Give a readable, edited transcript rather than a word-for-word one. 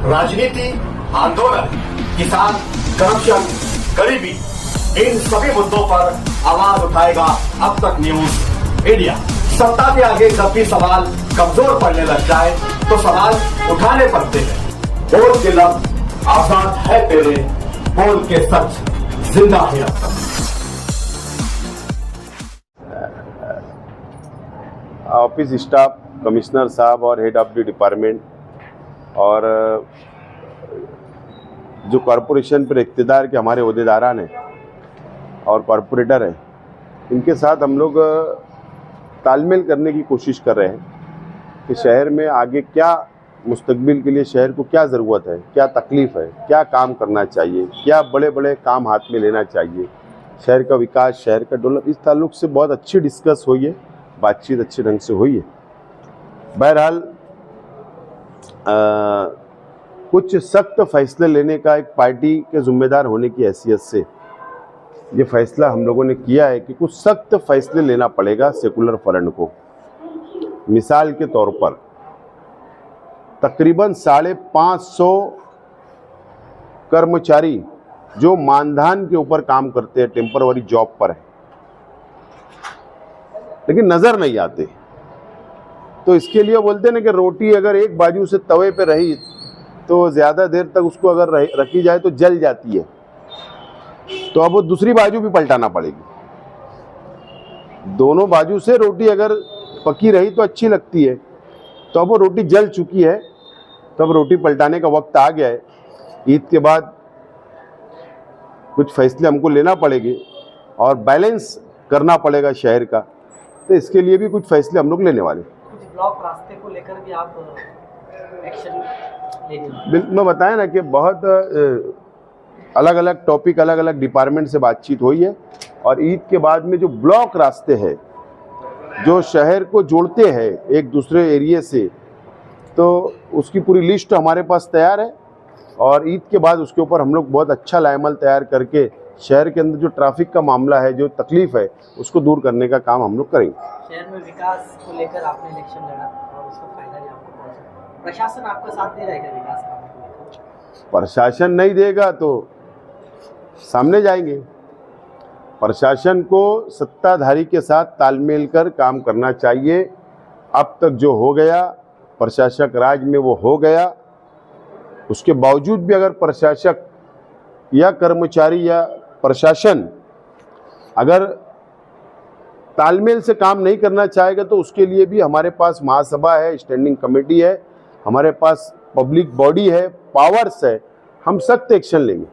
राजनीति, आंदोलन, किसान, करप्शन, गरीबी, इन सभी मुद्दों पर आवाज उठाएगा अब तक न्यूज इंडिया। सत्ता के आगे जब भी सवाल कमजोर पड़ने लग जाए तो सवाल उठाने पड़ते हैं। बोल के लफ्ज आजाद है तेरे, बोल के सच जिंदा है अब तक। ऑफिस स्टाफ, कमिश्नर साहब और हेड ऑफ द डिपार्टमेंट और जो कॉरपोरेशन पर इख्तिदार के हमारे ओहदेदारान हैं और कॉरपोरेटर हैं, इनके साथ हम लोग तालमेल करने की कोशिश कर रहे हैं कि शहर में आगे क्या मुस्तकबिल के लिए शहर को क्या ज़रूरत है, क्या तकलीफ़ है, क्या काम करना चाहिए, क्या बड़े बड़े काम हाथ में लेना चाहिए, शहर का विकास, शहर का डेवलप, इस ताल्लुक़ से बहुत अच्छी डिस्कस हुई है, बातचीत अच्छे ढंग से हुई है। बहरहाल कुछ सख्त फैसले लेने का एक पार्टी के ज़िम्मेदार होने की हैसियत से ये फैसला हम लोगों ने किया है कि कुछ सख्त फैसले लेना पड़ेगा सेकुलर फ्रंट को। मिसाल के तौर पर तकरीबन 550 कर्मचारी जो मानधान के ऊपर काम करते हैं, टेम्पररी जॉब पर है, लेकिन नज़र नहीं आते। तो इसके लिए बोलते हैं ना कि रोटी अगर एक बाजू से तवे पे रही तो ज़्यादा देर तक उसको अगर रखी जाए तो जल जाती है, तो अब वो दूसरी बाजू भी पलटाना पड़ेगी। दोनों बाजू से रोटी अगर पकी रही तो अच्छी लगती है, तो अब वो रोटी जल चुकी है, तो अब रोटी पलटाने का वक्त आ गया है। ईद के बाद कुछ फैसले हमको लेना पड़ेंगे और बैलेंस करना पड़ेगा शहर का, तो इसके लिए भी कुछ फैसले हम लोग लेने वाले। कुछ ब्लॉक रास्ते को लेकर भी आप एक्शन लेंगे? बिल्कुल, मैं बताया ना कि बहुत अलग अलग टॉपिक, अलग अलग डिपार्टमेंट से बातचीत हुई है और ईद के बाद में जो ब्लॉक रास्ते हैं जो शहर को जोड़ते हैं एक दूसरे एरिया से, तो उसकी पूरी लिस्ट हमारे पास तैयार है और ईद के बाद उसके ऊपर हम लोग बहुत अच्छा लाएमल तैयार करके शहर के अंदर जो ट्रैफिक का मामला है, जो तकलीफ है, उसको दूर करने का काम हम लोग करेंगे। शहर में विकास को लेकर आपने इलेक्शन लड़ा और उसका फायदा भी आपको पहुंचा। प्रशासन आपका साथ दे रहेगा विकास काम को लेकर? प्रशासन नहीं देगा तो सामने जाएंगे। प्रशासन को सत्ताधारी के साथ तालमेल कर काम करना चाहिए। अब तक जो हो गया प्रशासक राज में वो हो गया, उसके बावजूद भी अगर प्रशासक या कर्मचारी या प्रशासन अगर तालमेल से काम नहीं करना चाहेगा तो उसके लिए भी हमारे पास महासभा है, स्टैंडिंग कमेटी है, हमारे पास पब्लिक बॉडी है, पावर्स है, हम सख्त एक्शन लेंगे।